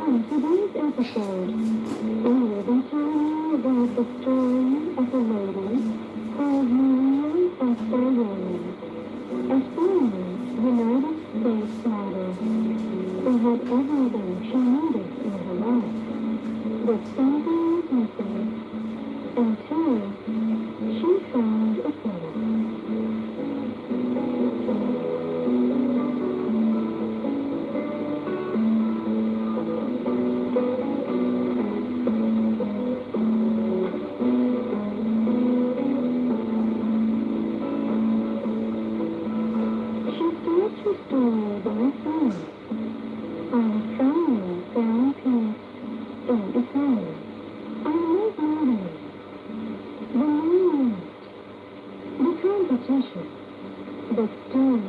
On today's episode, we will be telling you about the story of a lady called Maria Esther, a former United States model who had everything she needed in her life, but something was missing until she found a pillow. She starts her story by saying, I finally found peace in Italy. I love modeling, the moonlight, the competition, but still,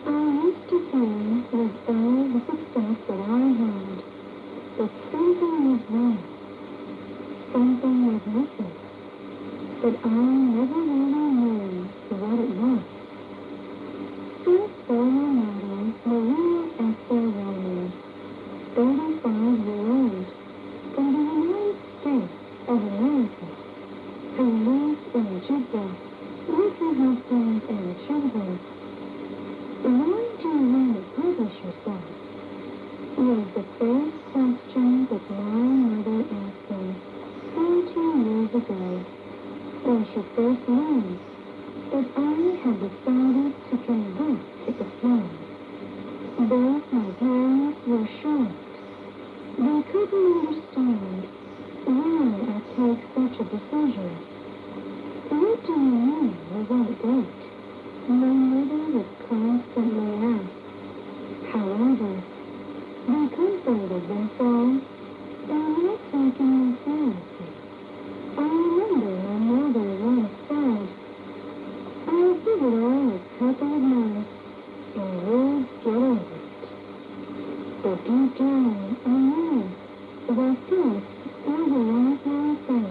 I used to feel with all the success that I had, that something was wrong, something was missing, but I never really knew what it was. So former model Maria Esther Roman, 35-year-old, from the United States of America, who lives in Jeddah with her husband and children. Why do you want to publish yourself? Was the first question that my mother asked me 30 years ago when she first learned that I had decided to convert to Islam. Both my parents were shocked. They couldn't understand why I take such a decision. What do you mean you won't date? My mother would constantly ask. However, they comforted themselves by not taking me seriously. I remember my mother once said, I'll give it all a couple of months and we'll get over it. But deep down, I knew that this was a lifelong thing.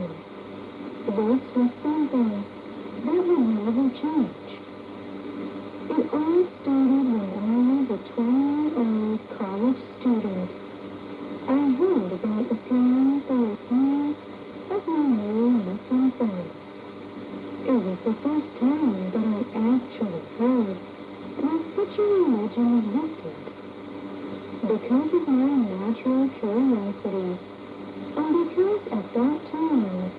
This was something that would never change. It all started when I was a 20-year-old college student. I heard about Islam through a few of my new Muslim friends. It was the first time that I actually heard that such a religion existed. Because of my natural curiosity, and because at that time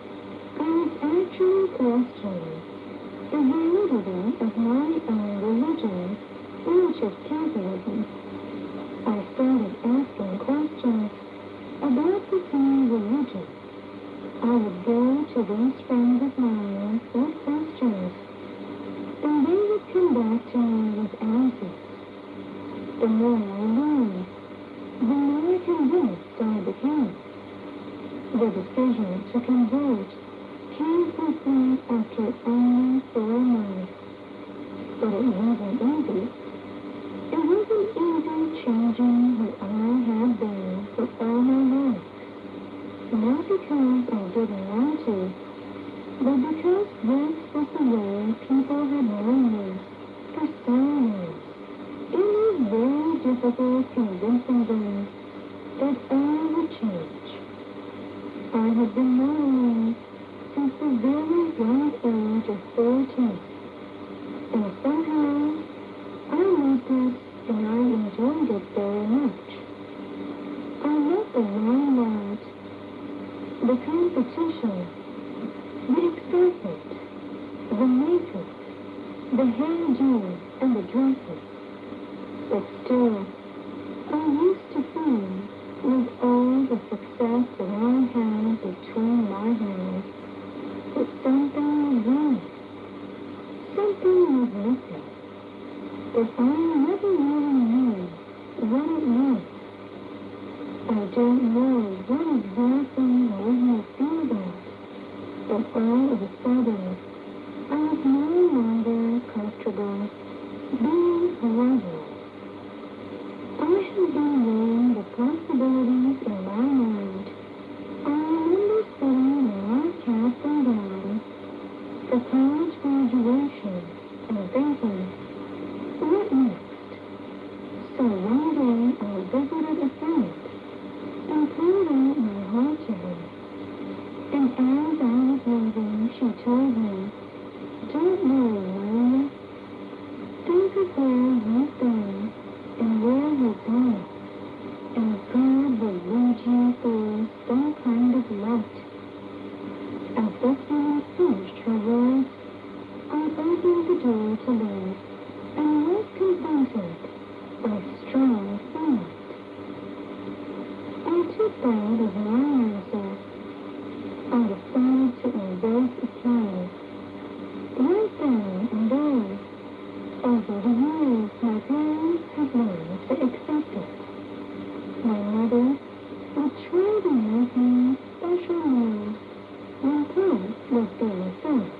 I was actually questioning the validity of my own religion, which is Catholicism, I started asking questions about the same religion. I would go to these friends of mine with questions, and they would come back to me with answers. The more I learned, the more convinced I became. The decision to convert came quickly after only 4 months, but it wasn't easy. It wasn't easy changing who I had been for all my life. Not because I didn't want to, but because this was the way people had known me for so years. It was very difficult convincing them that I would change. I had been modeling since the very young age of 14, and somehow I loved it and I enjoyed it very much. I loved the limelight, the competition, the excitement, the makeup, the hairdo, and the dresses. But still, I used to feel, with all the success that I had between my hands, that something was wrong. Something was missing. But I never really knew what it was. I don't know what exactly made me feel that, but all of a sudden, I was no longer comfortable being who I was. I had been weighing the possibilities in my mind. I remember sitting in my castle gown for college graduation and thinking, what next? So one day I visited a friend. God will lead you through some kind of light. As this woman finished her words, I opened the door to leave and was confronted by strong sunlight. I took that as my answer. I decided to embrace its light. Right then and there, over the years, my parents have learned to accept it. My mother would try to make me special meals when plants was being fed,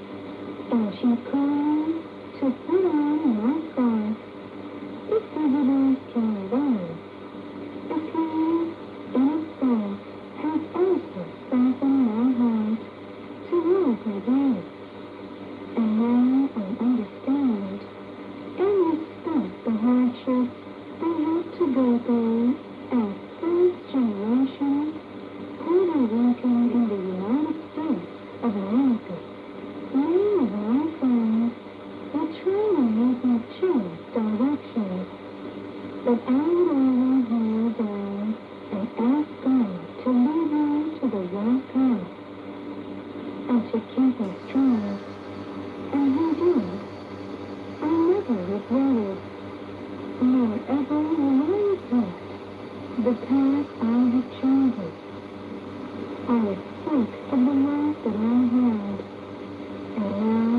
and she called me to put on my scarf if visitors came by. The place in itself has also softened my heart towards my parents, and now I understand and respect the hardships they had to go through as first-generation Puerto Rican in the United States of America. Many of my friends would try to make me change directions, but I would always kneel down and ask God to lead me to the right path and to keep me strong. And He did. I never regretted, nor ever will I regret the path I had chosen. I was sick of the life that I had, and now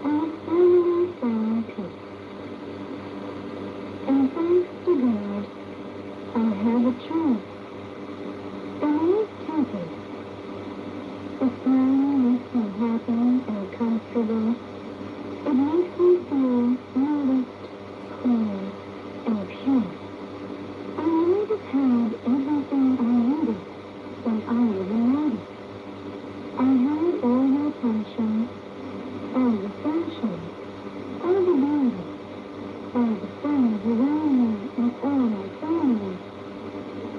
I have finally found peace. And thanks to God, I have a choice, and I take it. The smile makes me happy and comfortable. It makes me feel nourished, clean, and pure. I might have had everything I needed when I was a lady. I had all the attention, all the fashion, all the beauty, all the friends around me, and all my family.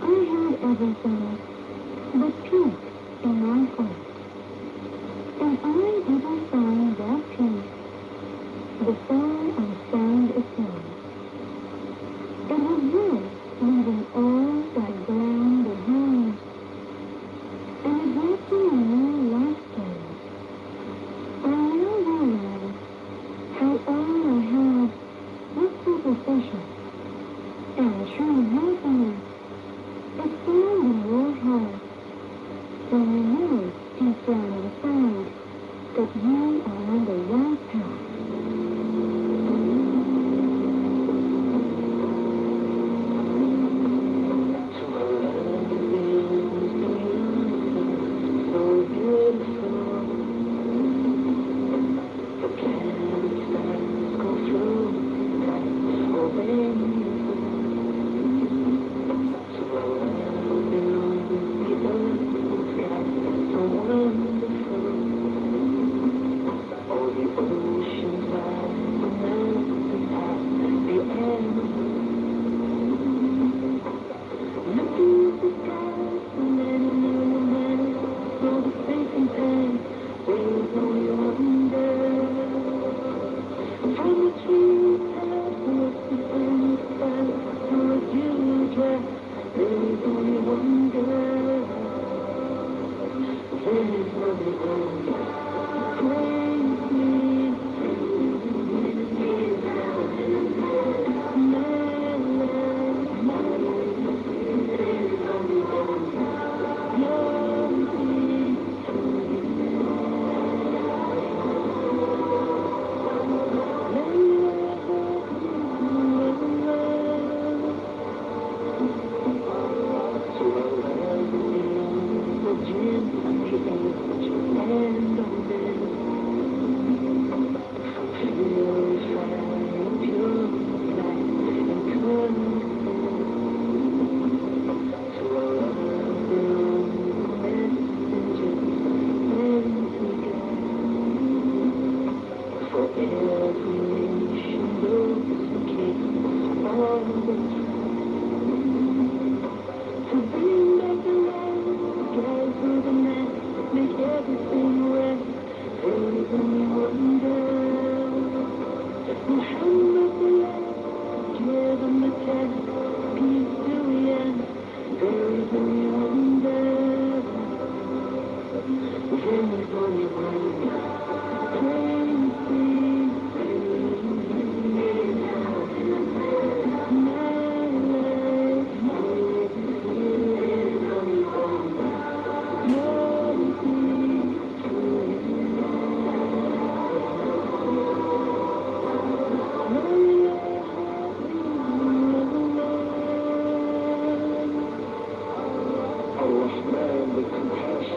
I had everything but peace in my heart. And I didn't find that peace before I found Islam. It was worth leaving all that ground behind, and it left me a new lifestyle. I now realize how all I had was superficial, and true happiness is found in your heart when you know deep down inside that you are on the right path.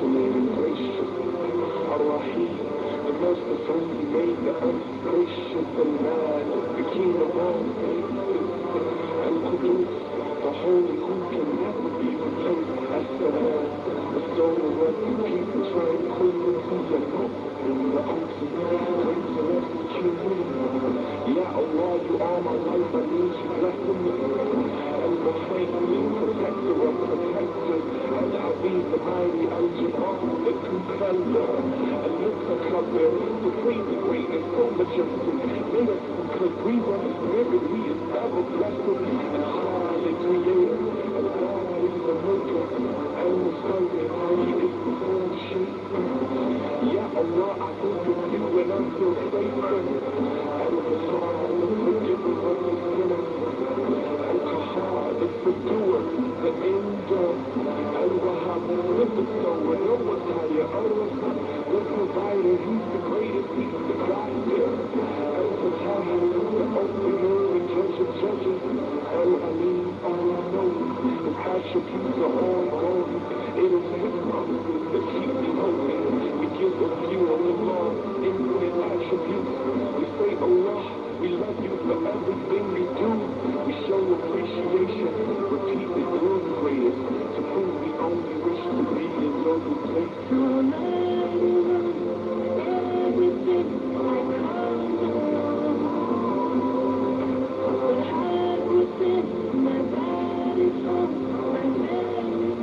compassionate and gracious, Ar-Rahim, the merciful, He made the earth gracious and man, the King of all faces, Al-Qudus, the Holy, who can never be replaced, As-Salam, the soul of earth, peace, tranquility, and hope in the ultimate, praise and execution. Ya Allah, you are my life, I need you, blessing me. Al-Muhaymin, protector of protectors, Al-Habib, the mighty Al-Jabbar, the defender, Al-Mutakabir, the crazy greatness, so majestic, made us because we were His spirit, He is ever blessed, and creator, and God is the maker, and the servant, He is the form shape. Ya Allah, I think of you and I'm so faithful. Al-Qahar, the forgiver of the sinners. Al-Qahar, the subduer, the angel. Al-Wahhab, the bestower, no one's higher. Al-Razzaq, the provider, He's the greatest, He's the guider. Al-Fatah, the opener, the judge of judges. Al-Alim, all-knowing, His attributes are all golden. It is His promises that keep me holy. We give a view of Allah, infinite attributes. We say, Allah, we love you for everything you do. We show appreciation, repeat the good praise, to whom we only wish to be in your good place. Everything I come to everything, my body's home, my head is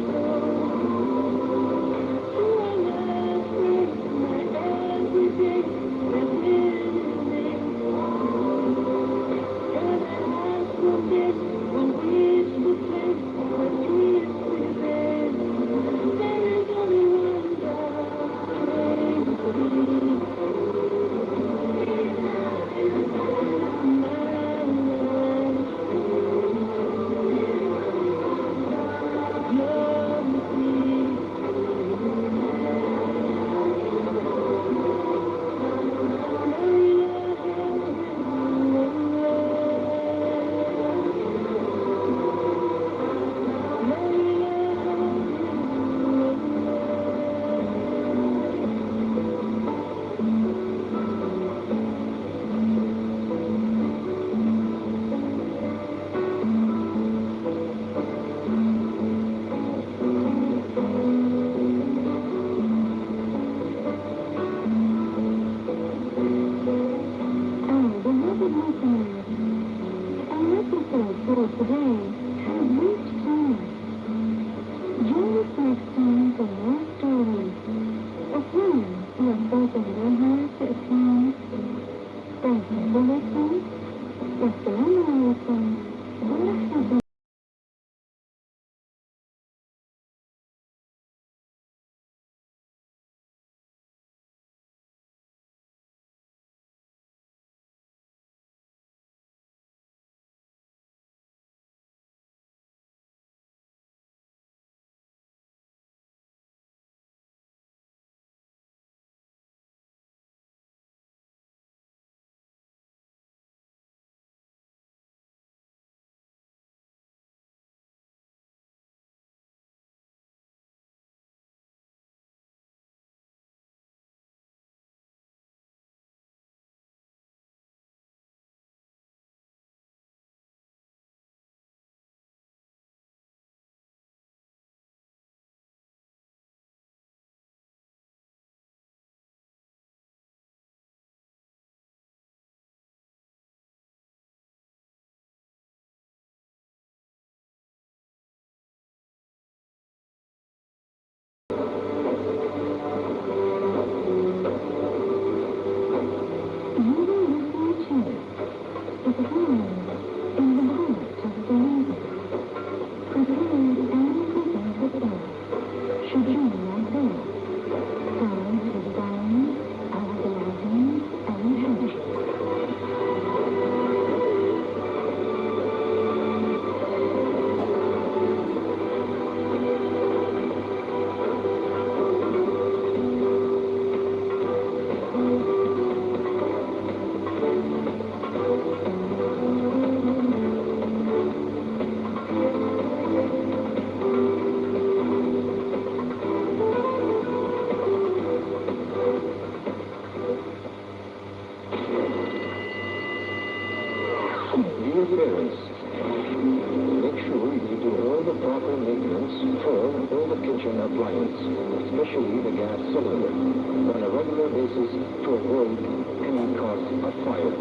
all the kitchen appliances, especially the gas cylinder, on a regular basis to avoid any cause of fire.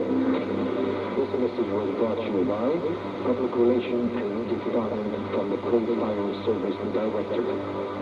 This message was brought to you by Public Relations and Media Department from the Kuwait Fire Service Director.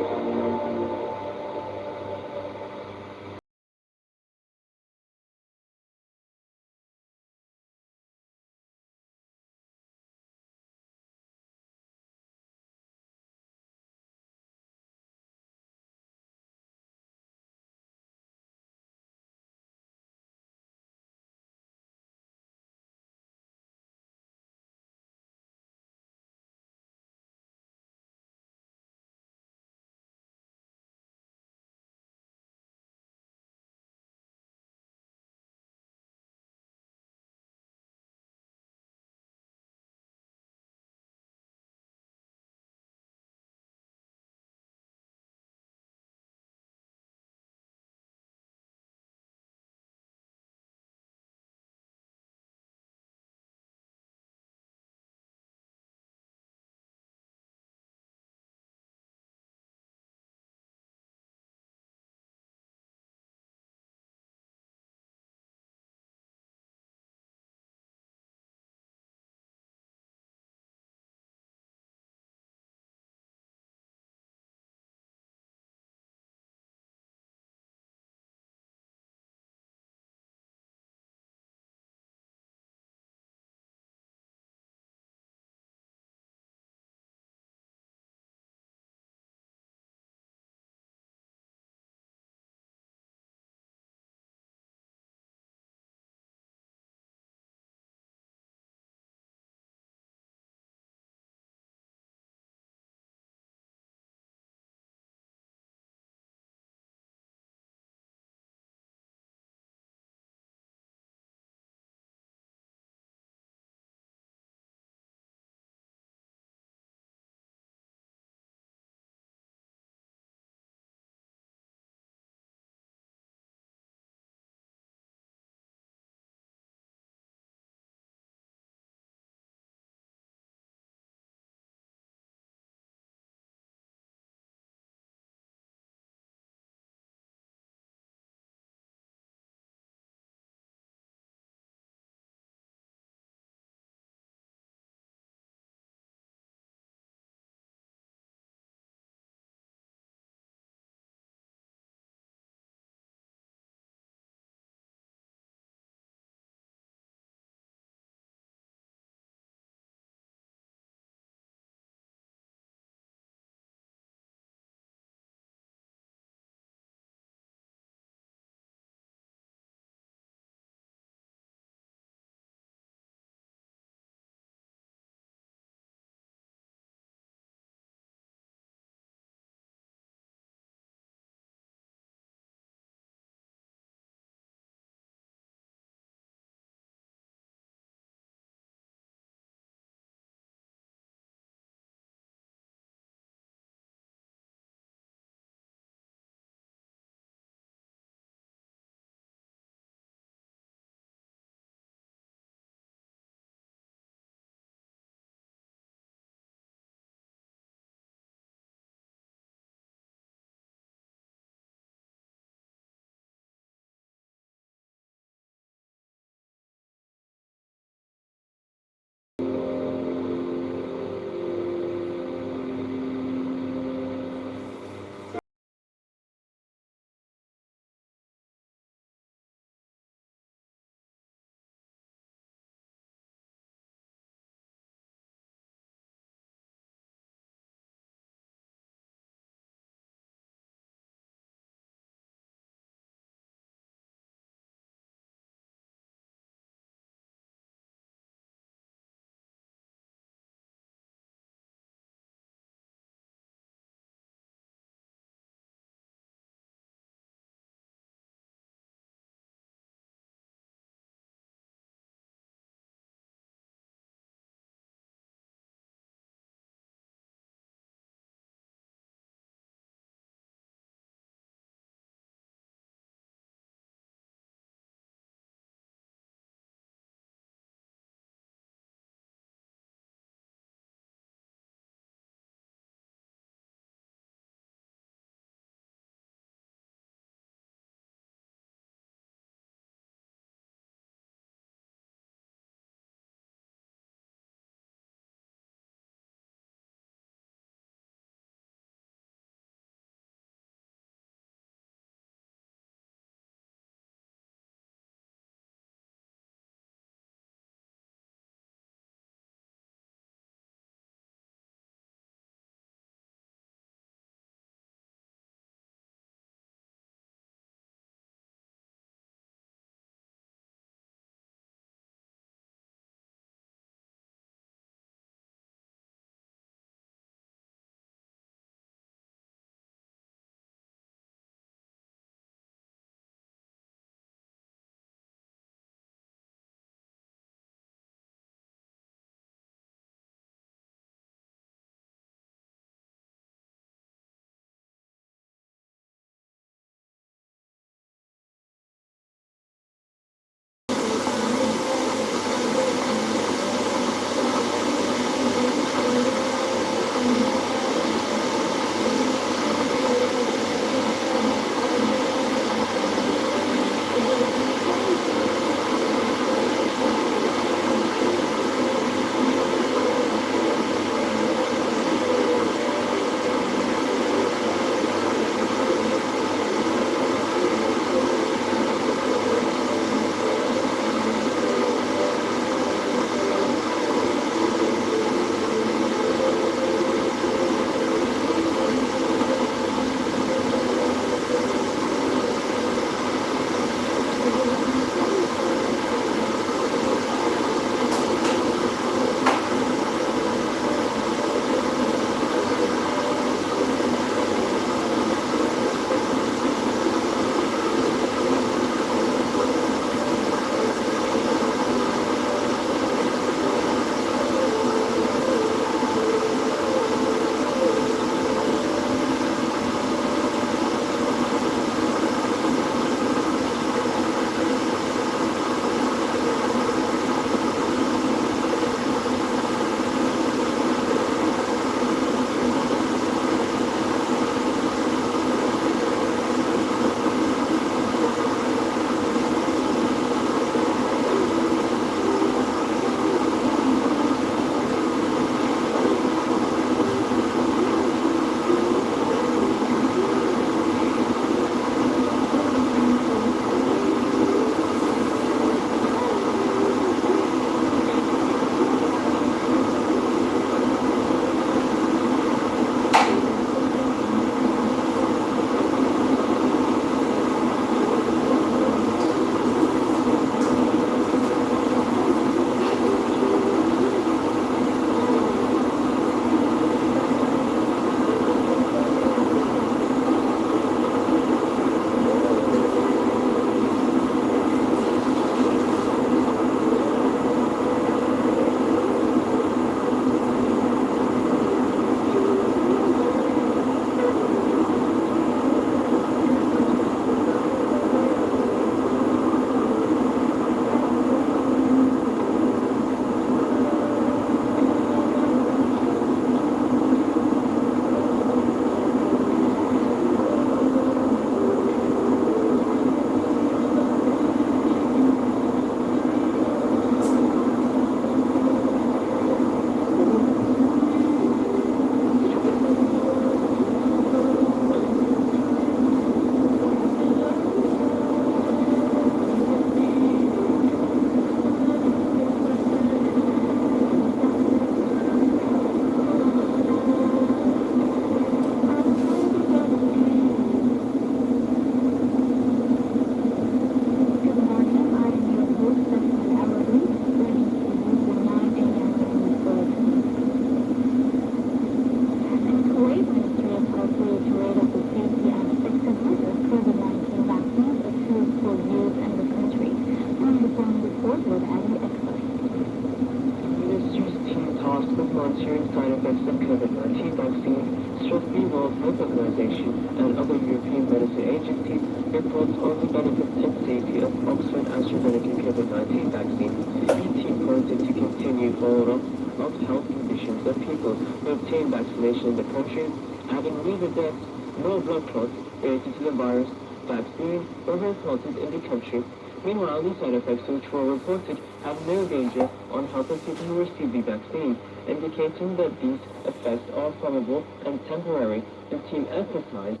World Health Organization and other European medicine agencies reports on the benefits and safety of Oxford AstraZeneca COVID-19 vaccine. The team pointed to continued follow-up of health conditions of people who obtained vaccination in the country, having neither deaths nor blood clots related to the virus vaccine were reported in the country. Meanwhile, the side effects which were reported have no danger on health of people who receive the vaccine, indicating that these effects are probable and temporary. The team emphasized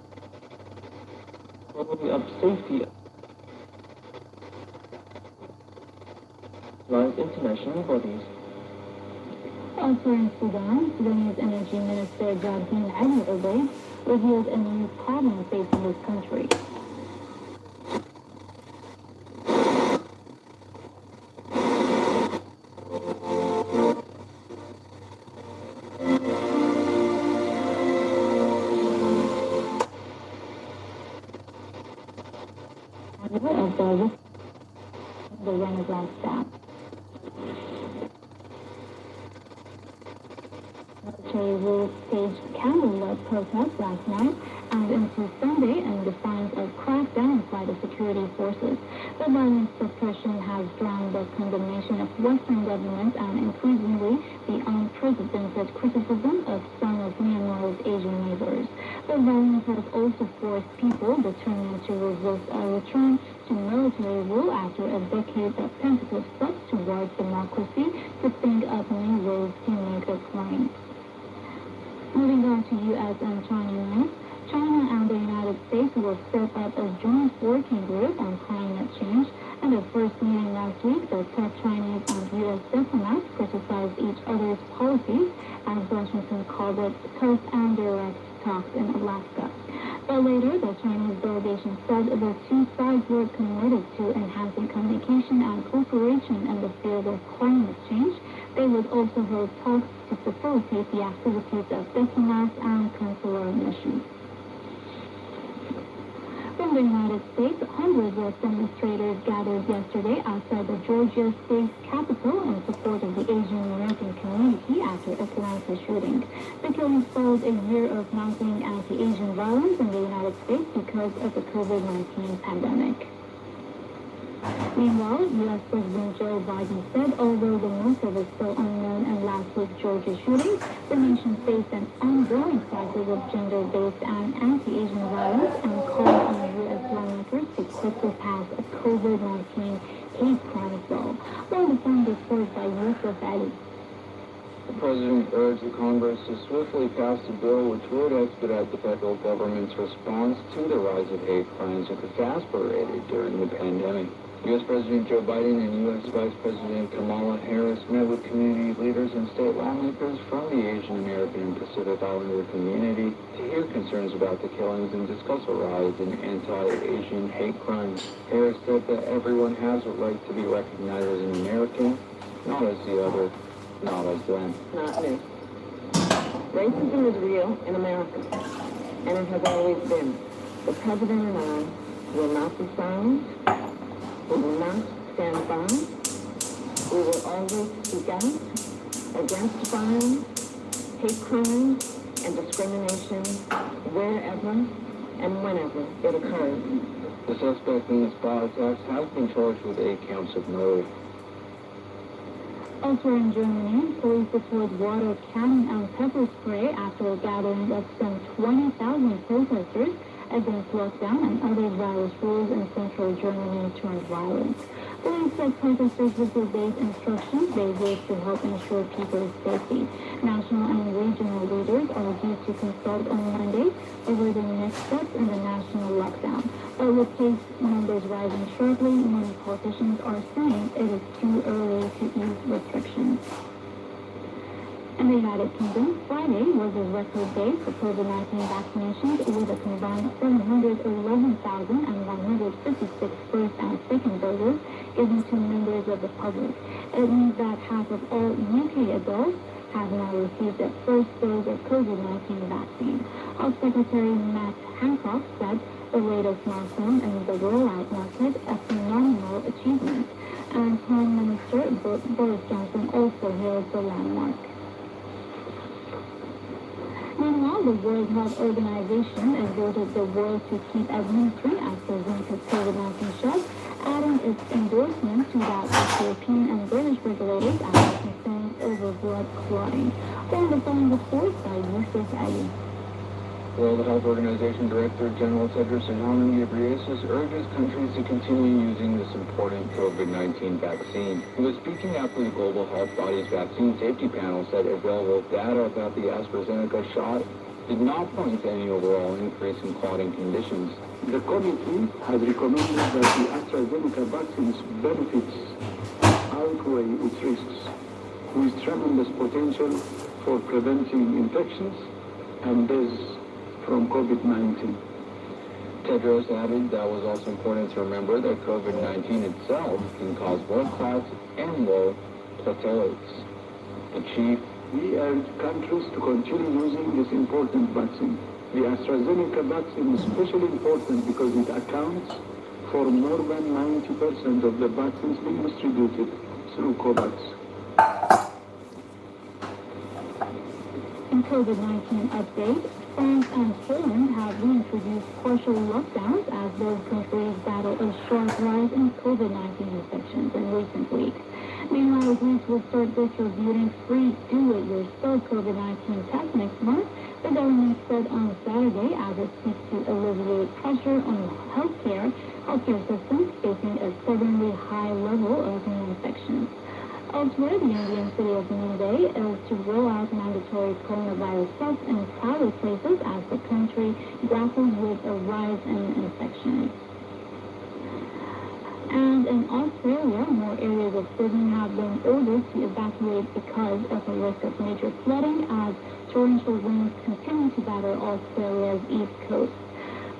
following up safety of international bodies. Also in Sudan, Sudanese Energy Minister Jardine Ali Obeid revealed a new problem facing his country. Of the Renaissance Dam. Military rule staged candlelight protests last night and into Sunday in defiance of crackdowns by the security forces. The violent suppression has drawn the condemnation of Western governments and increasingly the unprecedented criticism of some of Myanmar's Asian neighbors. The violence has also forced people determined to resist a return to military rule after a decade of tentative steps towards democracy to think of new ways to make a claim. Moving on to U.S. and China news, China and the United States will set up a joint working group on climate change. At the first meeting last week, the top Chinese and U.S. diplomats criticized each other's policies, as Washington called it tough and direct talks in Alaska. But later, the Chinese delegation said the two sides were committed to enhancing communication and cooperation in the field of climate change. They would also hold talks to facilitate the activities of diplomats and consular missions. From the United States, hundreds of demonstrators gathered yesterday outside the Georgia state capitol in support of the Asian American community after Atlanta shooting. The killings followed a year of mounting anti-Asian violence in the United States because of the COVID-19 pandemic. Meanwhile, U.S. President Joe Biden said although the motive is still unknown in last week's Georgia shooting, the nation faced an ongoing crisis of gender-based and anti-Asian violence and called on U.S. lawmakers to quickly pass a COVID-19 hate crime bill. While the film reported by Yusuf Ali. The President urged the Congress to swiftly pass a bill which would expedite the federal government's response to the rise of hate crimes exacerbated during the pandemic. U.S. President Joe Biden and U.S. Vice President Kamala Harris met with community leaders and state lawmakers from the Asian American and Pacific Islander community to hear concerns about the killings and discuss a rise in anti-Asian hate crimes. Harris said that everyone has a right to be recognized as an American, not as the other, not as them. Not new. Racism is real in America, and it has always been. The President and I will not be silent. We will not stand by. We will always speak out against violence, hate crimes, and discrimination wherever and whenever it occurs. The suspect in this violent act has been charged with 8 counts of murder. Elsewhere in Germany, police deployed water cannon and pepper spray after a gathering of some 20,000 protesters against lockdown and other virus rules in central Germany turned violent. Police said protesters disobeyed instructions they gave to help ensure people's safety. National and regional leaders are due to consult on Monday over the next steps in the national lockdown. But with case numbers rising sharply, many politicians are saying it is too early to ease restrictions. In the United Kingdom, Friday was a record day for COVID-19 vaccinations with a combined 711,156 first and second doses given to members of the public. It means that half of all UK adults have now received their first dose of COVID-19 vaccine. Health Secretary Matt Hancock said the latest milestone in the rollout market a phenomenal achievement, and Prime Minister Boris Johnson also hailed the landmark. Meanwhile, the World Health Organization exhorted the world to keep administering AstraZeneca's COVID-19 shot, adding its endorsement to that of European and British regulators after concerns over blood clotting. From the following report by Yusuf Ali. World Health Organization Director General Tedros Adhanom Ghebreyesus urges countries to continue using this important COVID-19 vaccine. He was speaking after the Global Health Body's Vaccine Safety Panel said available data about the AstraZeneca shot did not point to any overall increase in clotting conditions. The committee has recommended that the AstraZeneca vaccine's benefits outweigh its risks, with tremendous potential for preventing infections and deaths from COVID-19. Tedros added that was also important to remember that COVID-19 itself can cause blood clots and low platelets. The chief We urge countries to continue using this important vaccine. The AstraZeneca vaccine is especially important because it accounts for more than 90% of the vaccines being distributed through COVAX. In COVID-19 update, France and Poland have reintroduced partial lockdowns as those countries battle a sharp rise in COVID-19 infections in recent weeks. Meanwhile, Greece will start distributing free do-it-yourself COVID-19 tests next month, the government said on Saturday as it seeks to alleviate pressure on healthcare systems facing a stubbornly high level of new infections. Elsewhere, the Indian city of Mumbai is to roll out mandatory coronavirus tests in crowded places as the country grapples with a rise in infections. And in Australia, more areas of Sydney have been ordered to evacuate because of the risk of major flooding as torrential winds continue to batter Australia's east coast.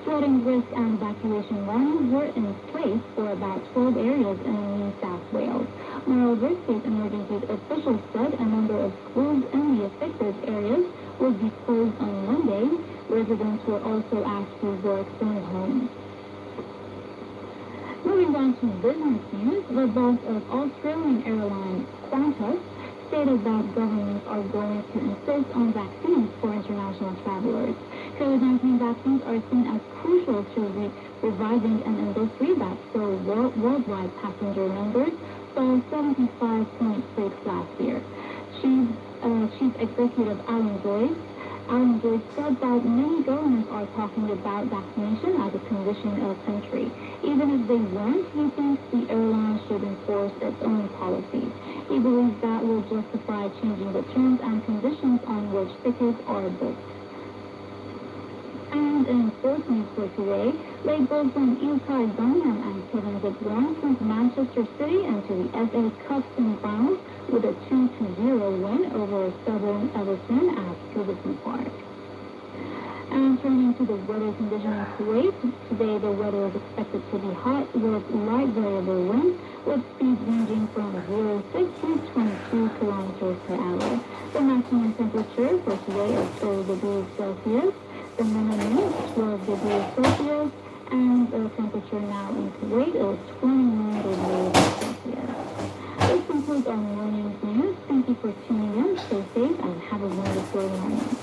Flooding risk and evacuation warnings were in place for about 12 areas in New South Wales. Moreover, state emergency officials said a number of schools in the affected areas would be closed on Monday. Residents were also asked to work from home. Moving on to business news, the boss of Australian airline Qantas stated that governments are going to insist on vaccines for international travelers. COVID-19 vaccines are seen as crucial to reviving an industry that saw worldwide passenger numbers saw 75.6 last year. Chief Executive Alan Joyce said that many governments are talking about vaccination as a condition of entry. Even if they weren't, he thinks the airline should enforce its own policies. He believes that will justify changing the terms and conditions on which tickets are booked. And in sports news for today, Lake Bolton, Ilkay Gunyan and Kevin De Bruyne sent Manchester City into the FA Cup semi-finals with a 2-0 win over stubborn Everton at Goodison Park. And turning to the weather condition in Kuwait, today the weather is expected to be hot with light variable winds with speeds ranging from 0.6 to 22 kilometers per hour. The maximum temperature for today is 30 degrees Celsius. The minimum is 12 degrees Celsius, and the temperature now in Kuwait is 21 degrees Celsius. This concludes our morning news. Thank you for tuning in. Stay safe and have a wonderful morning.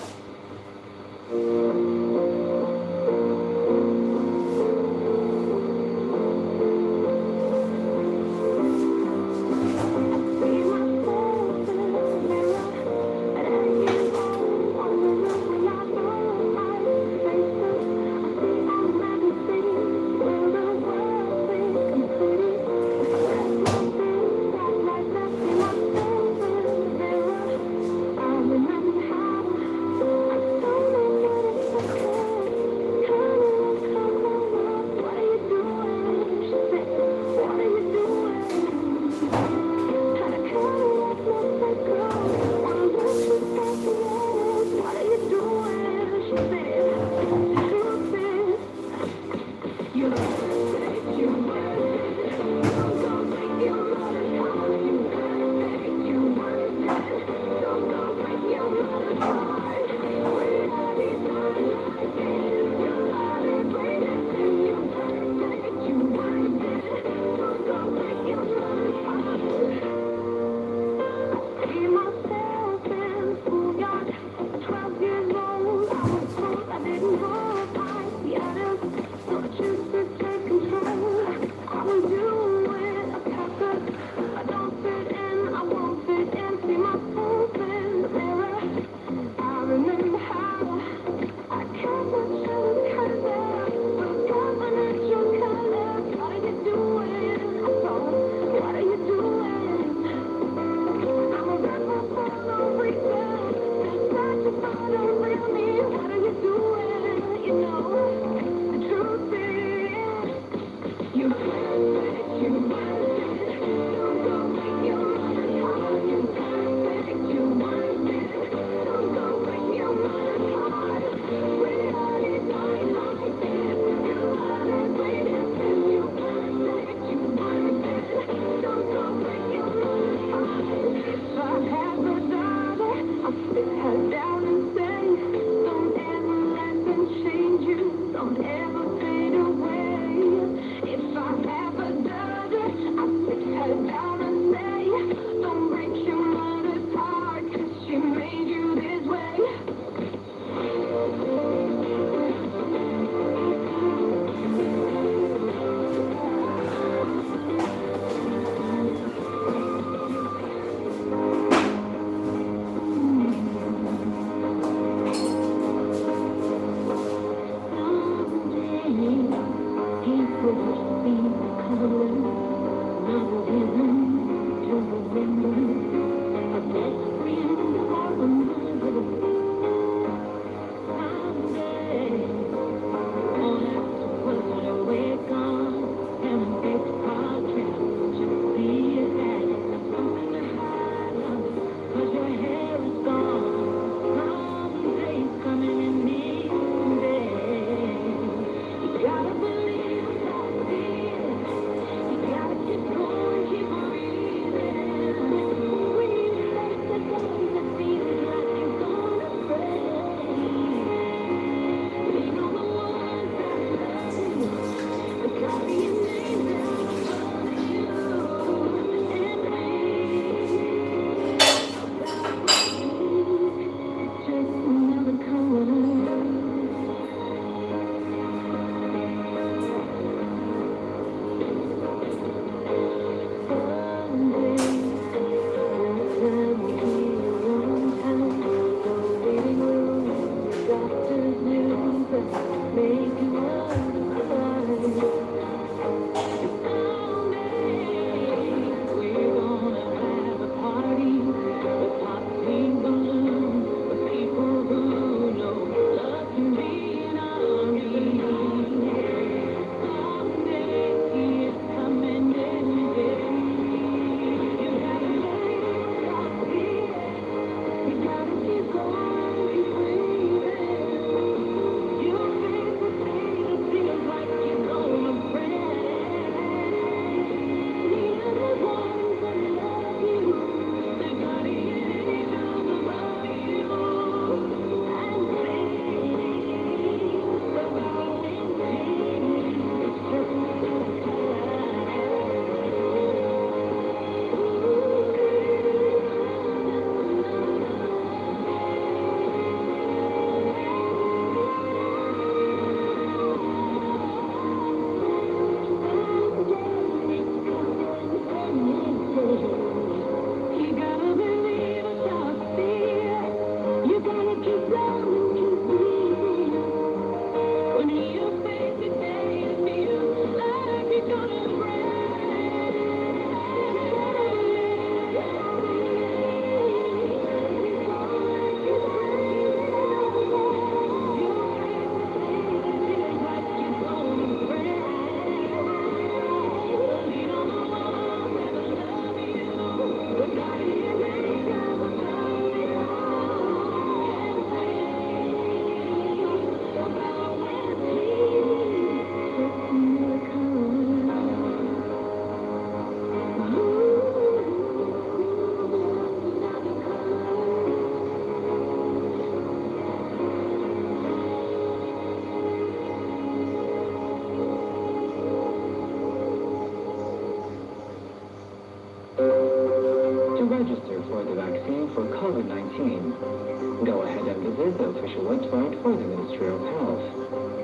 Ministry of Health,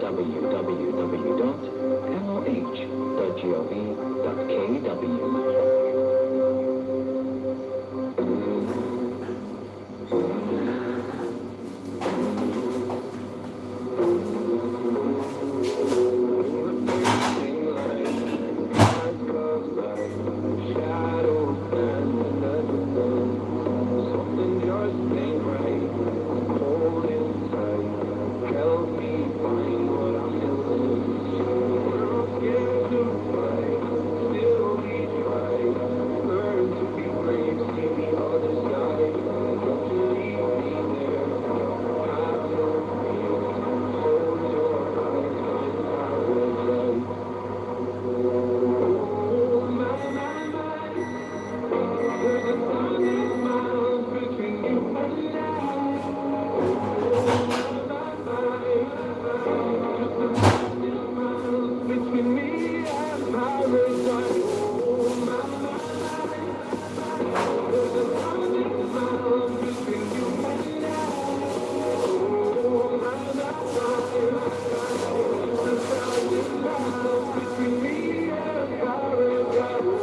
Something just ain't right. Holding tight. Help me find what I'm missing. I'm scared to fight. Still we try. Learn to be brave. See the other side. Don't you leave me there. Have no fear. Hold your eyes. Find paradise. Oh, my, there's a thousand miles between you and I. Just a thousand miles between me and paradise. Oh, my, there's a thousand miles between you and I. Oh, my, just a thousand miles between me and paradise.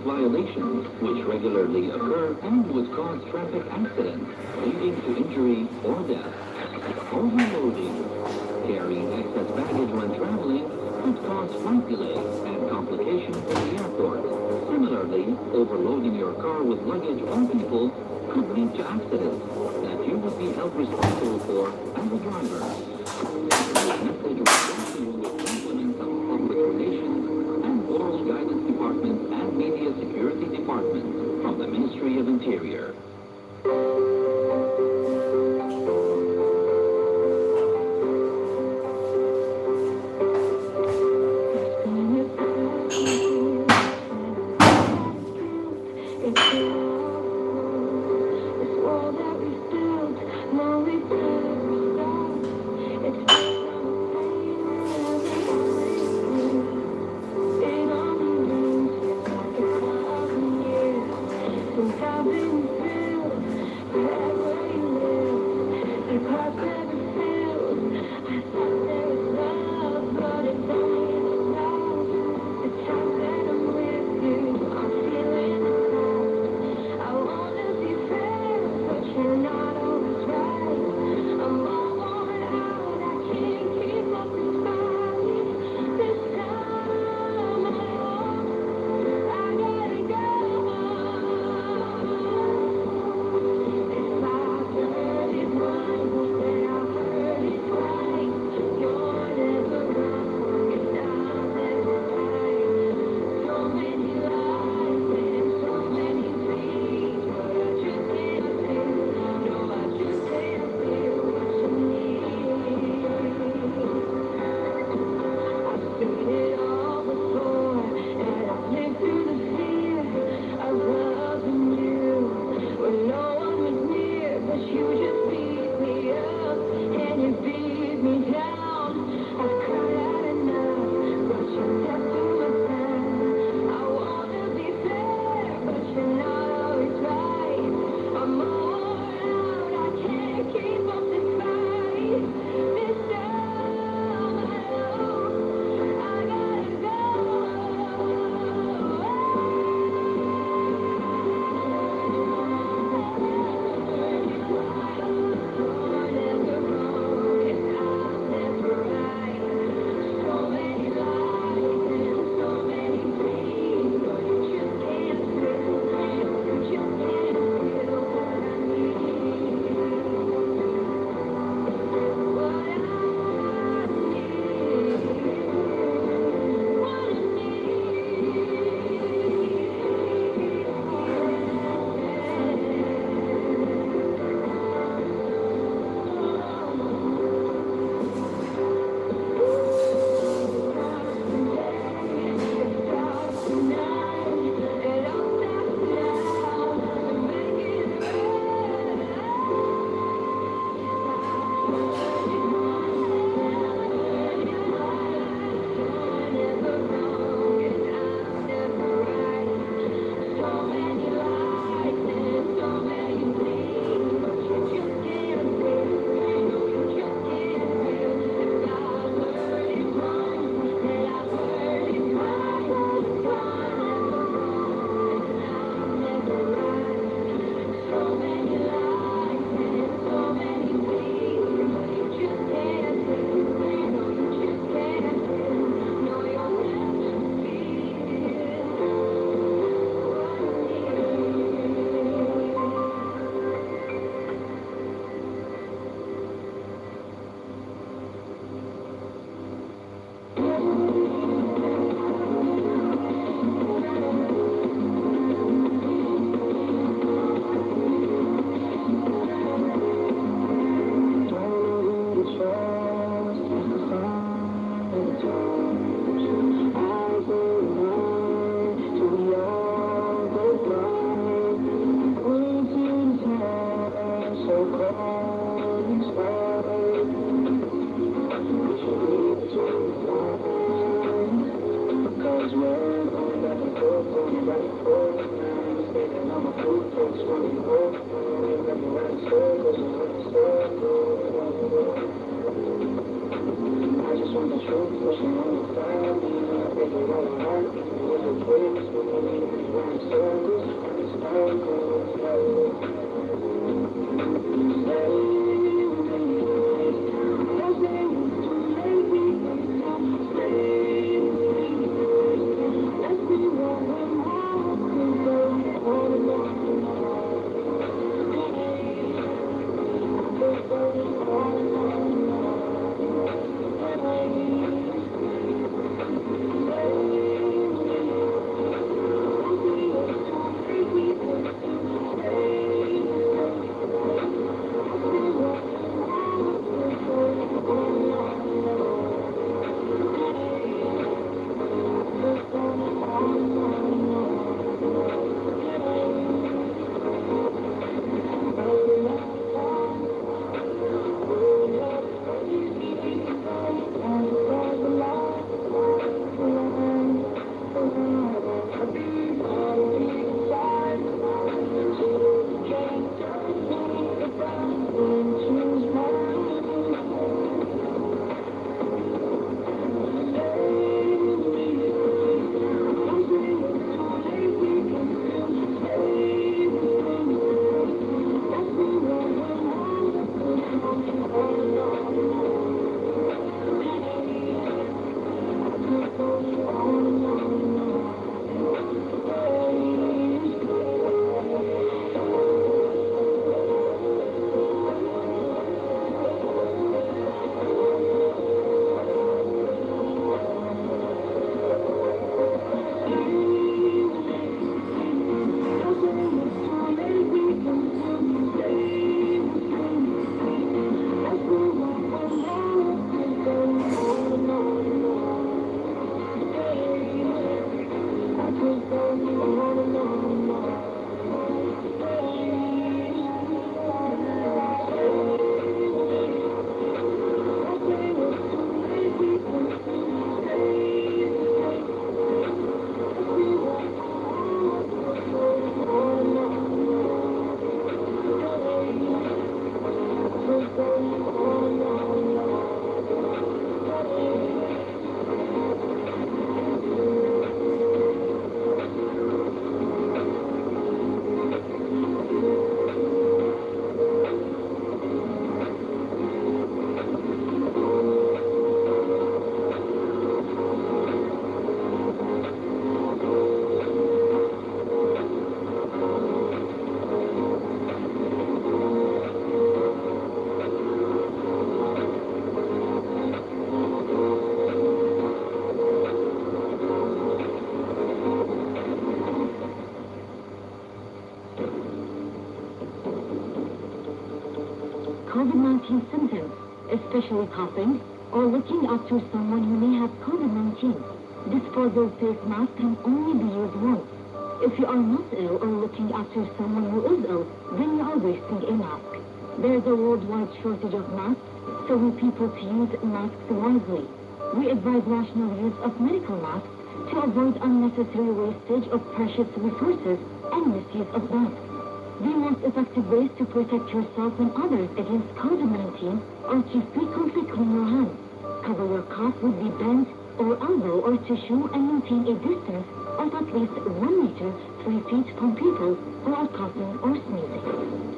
violations which regularly occur and would cause traffic accidents, leading to injury or death. Overloading. Carrying excess baggage when traveling could cause flight delays and complications in the airport. Similarly, overloading your car with luggage or people could lead to accidents that you would be held responsible for as a driver. This message was brought to you with compliments of Public Relations and Moral Guidance Department and Media Security Department from the Ministry of Interior. It's as well. Going back and forth, going back and forth. Now I'm mistaken, I'm a fool, folks want me more. You got me running circles and running circles. I just want the truth, pushing on the fire. Me and I break it all apart. With the kids, with me, running circles, running circles. COVID-19 symptoms, especially coughing, or looking after someone who may have COVID-19. Disposable face mask can only be used once. If you are not ill or looking after someone who is ill, then you are wasting a mask. There is a worldwide shortage of masks, so we people to use masks wisely. We advise rational use of medical masks to avoid unnecessary wastage of precious resources and misuse of masks. The most effective ways to protect yourself and others against COVID-19 are to frequently clean your hands, cover your cough with the bent or elbow or tissue, and maintain a distance of at least 1 meter, 3 feet from people who are coughing or sneezing.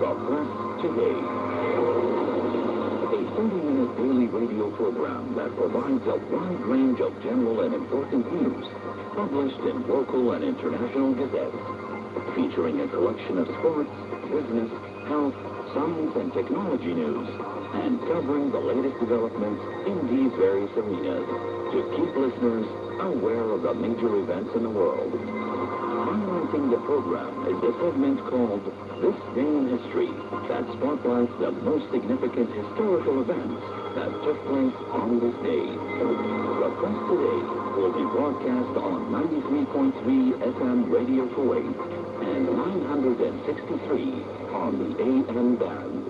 The Press Today. A 30-minute daily radio program that provides a wide range of general and important news, published in local and international gazettes, featuring a collection of sports, business, health, science, and technology news, and covering the latest developments in these various arenas to keep listeners aware of the major events in the world. Highlighting the program is a segment called This Day in History that spotlights the most significant historical events that took place on this day. The Press Today will be broadcast on 93.3 FM Radio Kuwait and 963 on the AM band.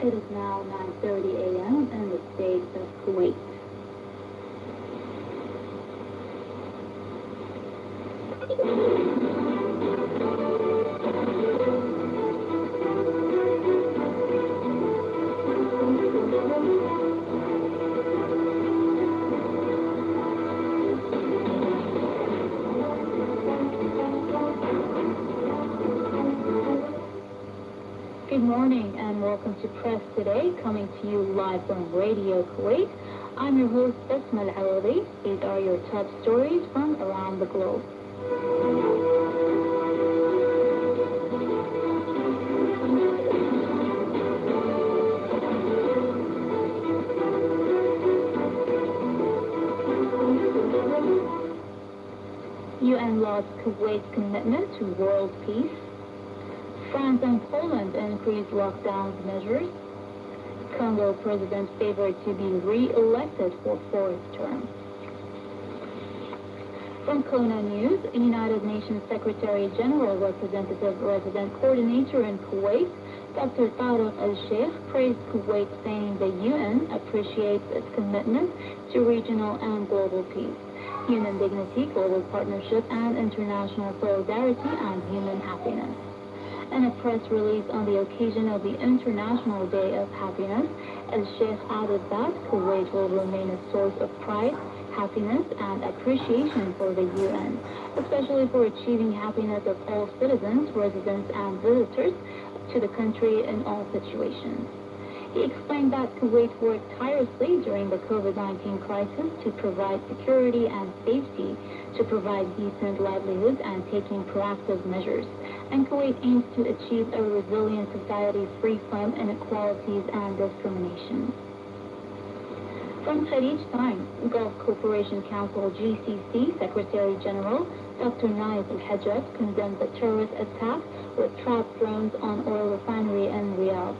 It is now 9:30 a.m. in the state of Kuwait. Good morning and welcome to Press Today, coming to you live from Radio Kuwait. I'm your host, Basma Al-Awadi. These are your top stories from around the globe. UN lauds Kuwait's commitment to world peace. France and Poland increase lockdown measures. Congo president favored to be re-elected for fourth term. From Kona News, United Nations Secretary General Representative Resident Coordinator in Kuwait, Dr. Tariq al-Sheikh, praised Kuwait, saying the UN appreciates its commitment to regional and global peace, human dignity, global partnership, and international solidarity and human happiness. In a press release on the occasion of the International Day of Happiness, al-Sheikh added that Kuwait will remain a source of pride, happiness, and appreciation for the UN, especially for achieving happiness of all citizens, residents, and visitors to the country in all situations. He explained that Kuwait worked tirelessly during the COVID-19 crisis to provide security and safety, to provide decent livelihoods and taking proactive measures. And Kuwait aims to achieve a resilient society free from inequalities and discrimination. From Khalij Times, Gulf Cooperation Council GCC Secretary General Dr. Naif al-Hajjaj condemned the terrorist attack with trapped drones on oil refinery in Riyadh.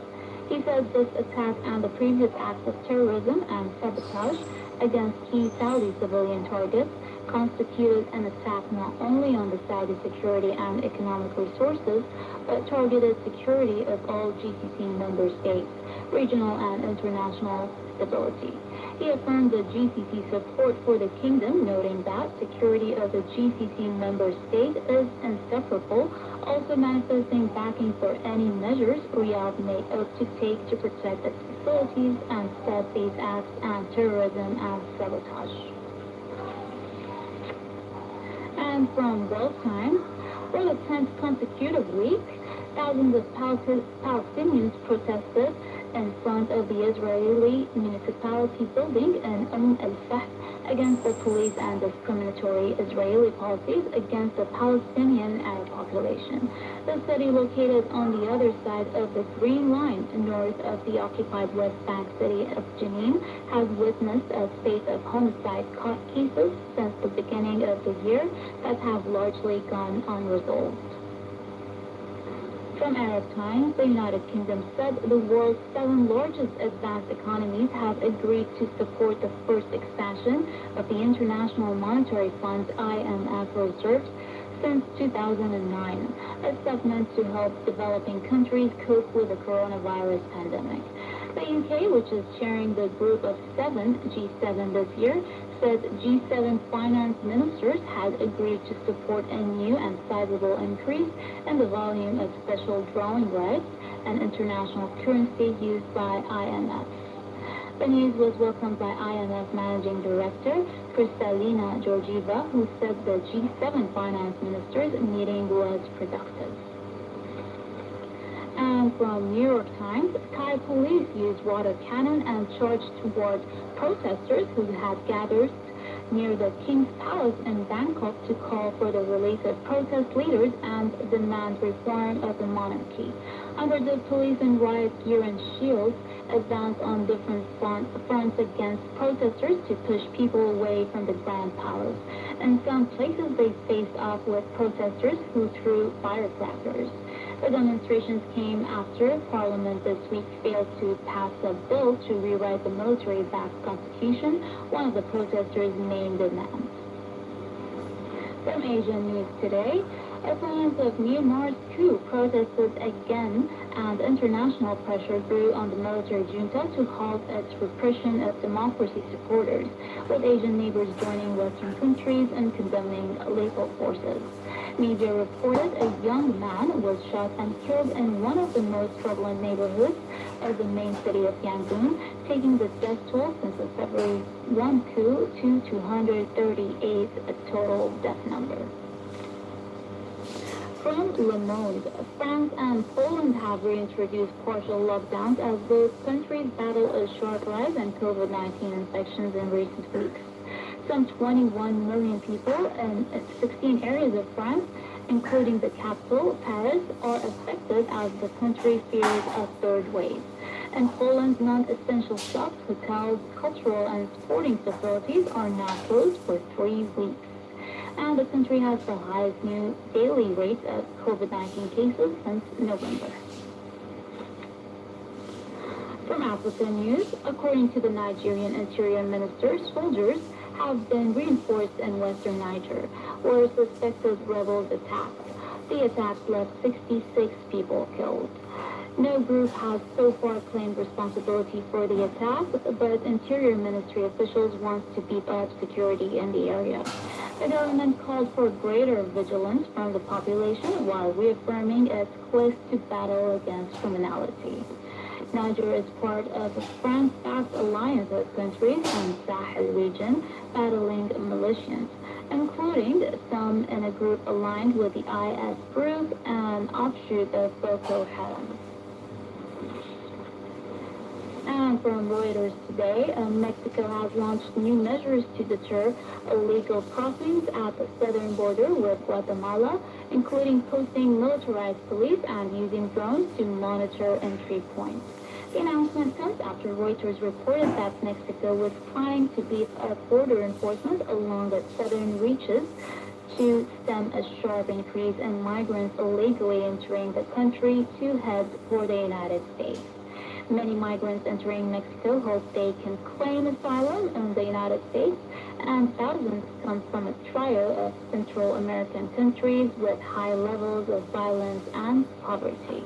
He said this attack and the previous acts of terrorism and sabotage against key Saudi civilian targets constituted an attack not only on the Saudi security and economic resources, but targeted security of all GCC member states, regional and international stability. He affirmed the GCC support for the kingdom, noting that security of the GCC member state is inseparable, also manifesting backing for any measures Riyadh may opt to take to protect its facilities and stop these acts and terrorism and sabotage. And from Gulf Times, for the 10th consecutive week, thousands of Palestinians protested in front of the Israeli municipality building in al-Fath against the police and discriminatory Israeli policies against the Palestinian Arab population. The city, located on the other side of the Green Line, north of the occupied West Bank city of Jenin, has witnessed a spate of homicide cases since the beginning of the year that have largely gone unresolved. From Arab Times, the United Kingdom said the world's 7 largest advanced economies have agreed to support the first expansion of the International Monetary Fund's IMF reserves since 2009, a step meant to help developing countries cope with the coronavirus pandemic. The UK, which is chairing the group of 7, G7 this year, said G7 finance ministers had agreed to support a new and sizable increase in the volume of special drawing rights and international currency used by IMF. The news was welcomed by IMF Managing Director Kristalina Georgieva, who said the G7 finance ministers meeting was productive. And from New York Times, Thai police used water cannon and charged toward protesters who had gathered near the King's Palace in Bangkok to call for the release of protest leaders and demand reform of the monarchy. Hundreds of police in riot gear and shields advanced on different fronts against protesters to push people away from the Grand Palace. In some places, they faced off with protesters who threw firecrackers. The demonstrations came after Parliament this week failed to pass a bill to rewrite the military-backed constitution, one of the protesters' main demands. From Asian News Today, opponents of Myanmar's coup protested again, and international pressure grew on the military junta to halt its repression of democracy supporters, with Asian neighbors joining Western countries in condemning lethal forces. Media reported a young man was shot and killed in one of the most prevalent neighborhoods of the main city of Yangon, taking the death toll since the February 1 coup to 238, a total death number. From Le Monde, France and Poland have reintroduced partial lockdowns as both countries battle a sharp rise in COVID-19 infections in recent weeks. Some 21 million people in 16 areas of France, including the capital, Paris, are affected as the country fears a third wave. In Poland, non-essential shops, hotels, cultural and sporting facilities are now closed for 3 weeks. And the country has the highest new daily rate of COVID-19 cases since November. From Africa News, according to the Nigerian Interior Minister, soldiers have been reinforced in western Niger, where suspected rebels attacked. The attacks left 66 people killed. No group has so far claimed responsibility for the attack, but Interior Ministry officials want to beef up security in the area. The government called for greater vigilance from the population while reaffirming its quest to battle against criminality. Niger is part of a France-backed alliance of countries in Sahel region battling militias, including some in a group aligned with the IS group, an offshoot of Boko Haram. And from Reuters today, Mexico has launched new measures to deter illegal crossings at the southern border with Guatemala, including posting militarized police and using drones to monitor entry points. The announcement comes after Reuters reported that Mexico was trying to beef up border enforcement along its southern reaches to stem a sharp increase in migrants illegally entering the country to head for the United States. Many migrants entering Mexico hope they can claim asylum in the United States, and thousands come from a trio of Central American countries with high levels of violence and poverty.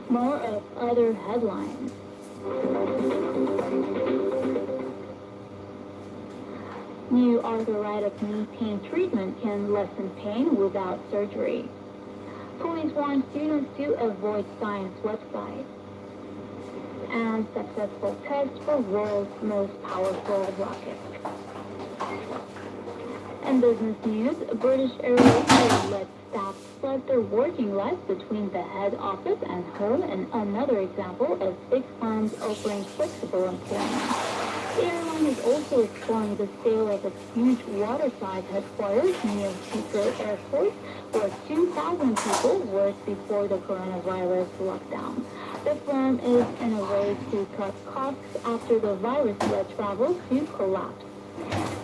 More of other headlines. New arthritic knee pain treatment can lessen pain without surgery. Police warn students to avoid science websites. And successful test for world's most powerful rocket. In business news, British Airways will let staff split their working life between the head office and home, and another example of big firms offering flexible employment. The airline is also exploring the sale of its huge waterside headquarters near Heathrow Airport, where 2,000 people worked before the coronavirus lockdown. The firm is in a race to cut costs after the virus-led travel to collapse.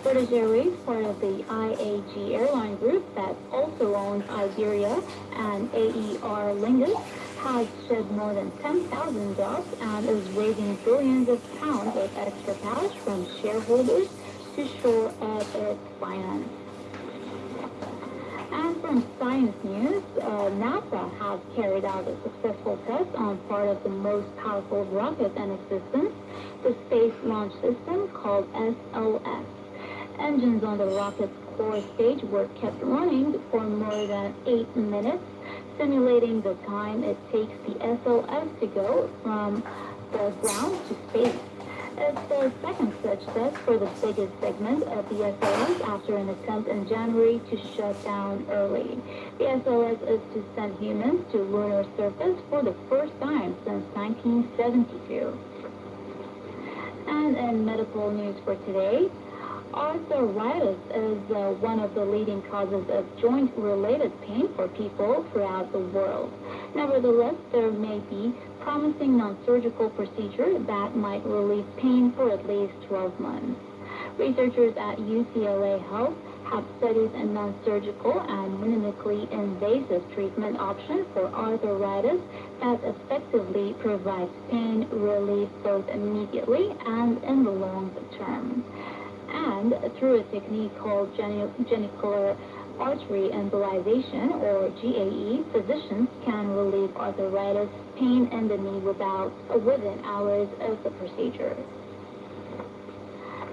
British Airways, part of the IAG airline group that also owns Iberia and AER Lingus, has shed more than 10,000 jobs and is raising billions of pounds of extra cash from shareholders to shore up its finance. And from Science News, NASA has carried out a successful test on part of the most powerful rocket in existence, the Space Launch System called SLS. Engines on the rocket's core stage were kept running for more than 8 minutes, simulating the time it takes the SLS to go from the ground to space. It's the second such test for the biggest segment of the SLS after an attempt in January to shut down early. The SLS is to send humans to lunar surface for the first time since 1972. And in medical news for today, arthritis is one of the leading causes of joint-related pain for people throughout the world. Nevertheless, there may be promising non-surgical procedure that might relieve pain for at least 12 months. Researchers at UCLA Health have studied a non-surgical and minimally invasive treatment option for arthritis that effectively provides pain relief both immediately and in the long term. And through a technique called genicular artery embolization, or GAE, physicians can relieve arthritis pain in the knee within hours of the procedure.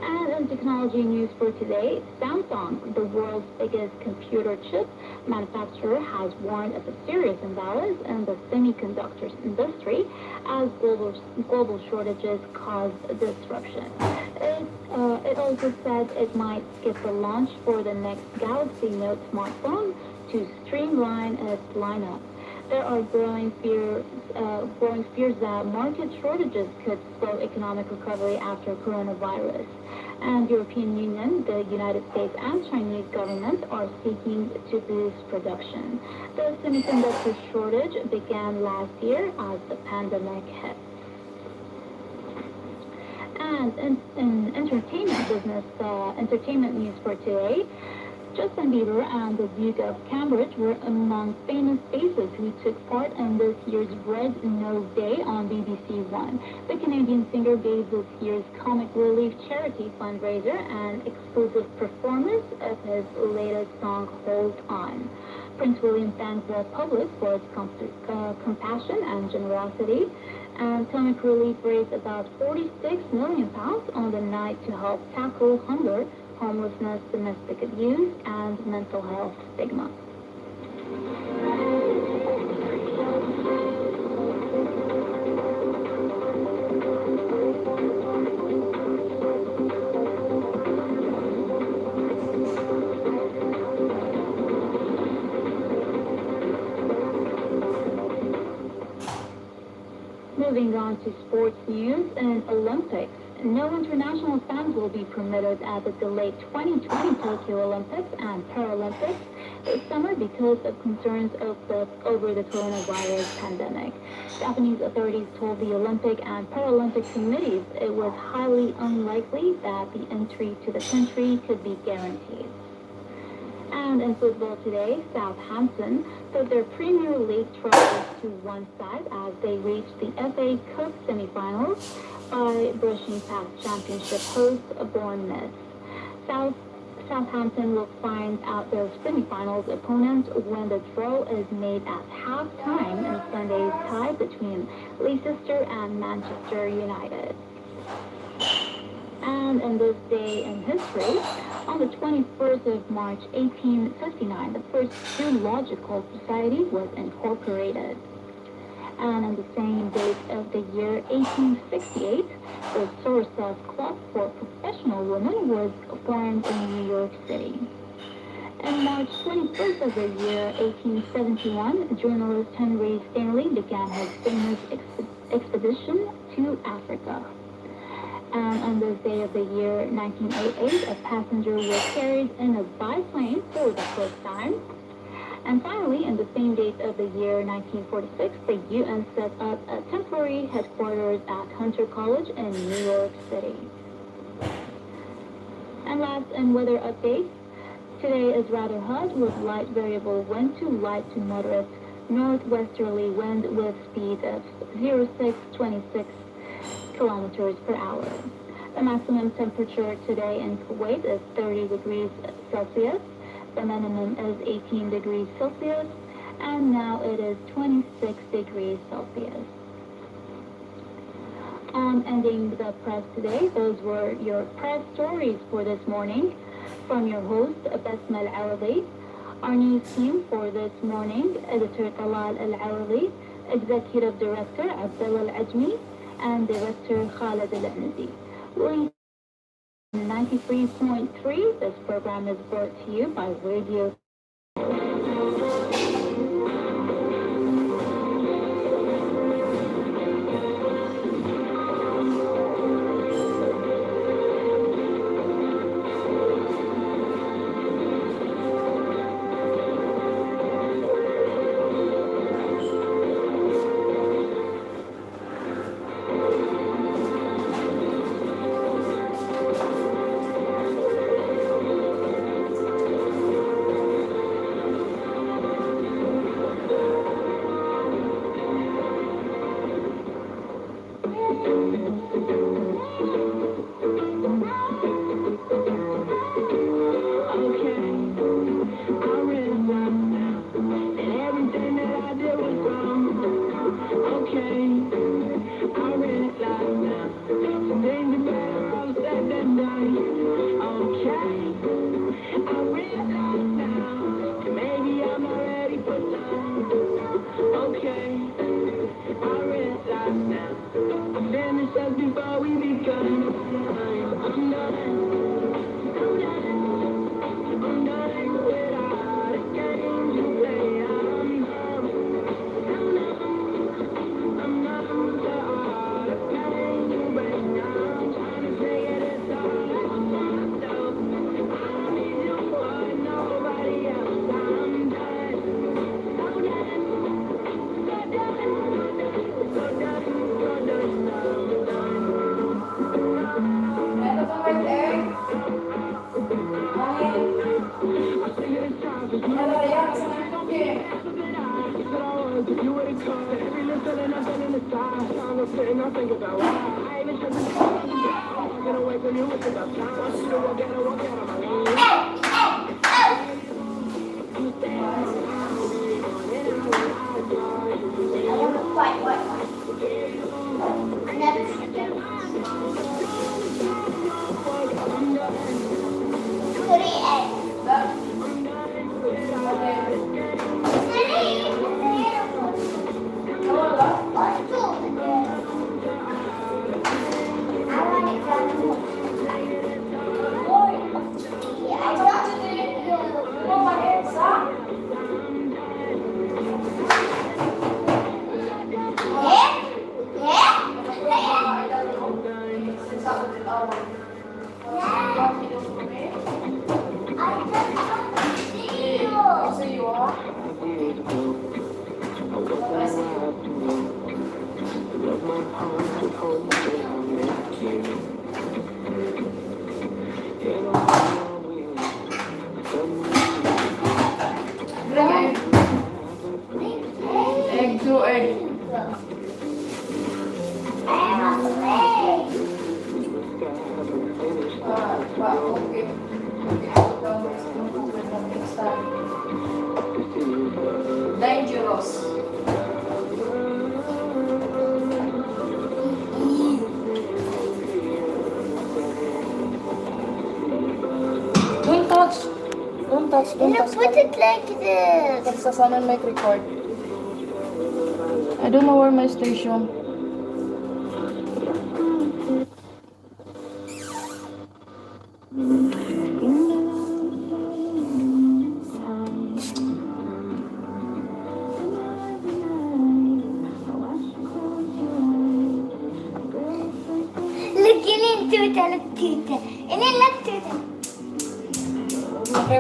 And in technology news for today, Samsung, the world's biggest computer chip manufacturer, has warned of a serious imbalance in the semiconductor industry as global shortages cause disruption. It also said it might skip the launch for the next Galaxy Note smartphone to streamline its lineup. There are growing fears that market shortages could slow economic recovery after coronavirus. And European Union, the United States, and Chinese governments are seeking to boost production. The semiconductor shortage began last year as the pandemic hit. And in entertainment news for today, Justin Bieber and the Duke of Cambridge were among famous faces who took part in this year's Red Nose Day on BBC One. The Canadian singer gave this year's comic relief charity fundraiser an exclusive performance of his latest song, Hold On. Prince William thanked the public for its compassion and generosity, and comic relief raised about £46 million on the night to help tackle hunger, homelessness, domestic abuse, and mental health stigma. Moving on to sports news and Olympics. No international fans will be permitted at the delayed 2020 Tokyo Olympics and Paralympics this summer because of concerns over the coronavirus pandemic. Japanese authorities told the Olympic and Paralympic committees it was highly unlikely that the entry to the country could be guaranteed. And in football today, Southampton put their Premier League troubles to one side as they reached the FA Cup semi-finals by brushing past championship host Bournemouth. Southampton will find out their semi-finals opponent when the draw is made at half-time in Sunday's tie between Leicester and Manchester United. And in this day in history, on the 21st of March 1859, the first zoological society was incorporated. And on the same date of the year 1868, the Sorosov Club for Professional Women was formed in New York City. On March 21st of the year 1871, journalist Henry Stanley began his famous expedition to Africa. And on this day of the year 1988, a passenger was carried in a biplane for the first time. And finally, in the same date of the year 1946, the UN set up a temporary headquarters at Hunter College in New York City. And last, in weather updates, today is rather hot with light variable wind to light to moderate northwesterly wind with speed of 0.626 kilometers per hour. The maximum temperature today in Kuwait is 30 degrees Celsius. The minimum is 18 degrees Celsius, and now it is 26 degrees Celsius. Ending the press today, those were your press stories for this morning. from your host, Basma Al-Awadi. Our news team for this morning, Editor Talal Al-Awadi, Executive Director Abdullah Al-Ajmi, and Director Khalid Al-Ahmadi. We 93.3. This program is brought to you by Radio. Dangerous. Don't touch. Don't touch. Don't touch. Put it like this. Pag sa sana mic record. I don't know where my station.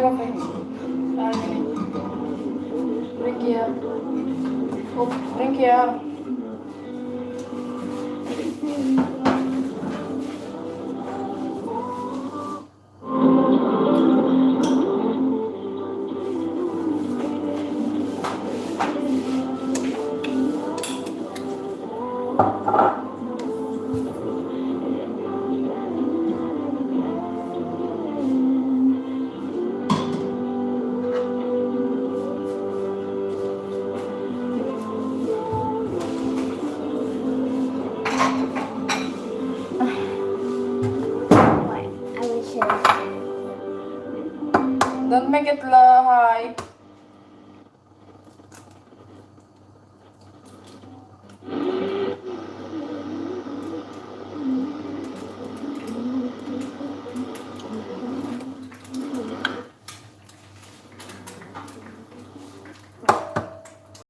Okay. Thank you. Oh, thank you. Don't make it high.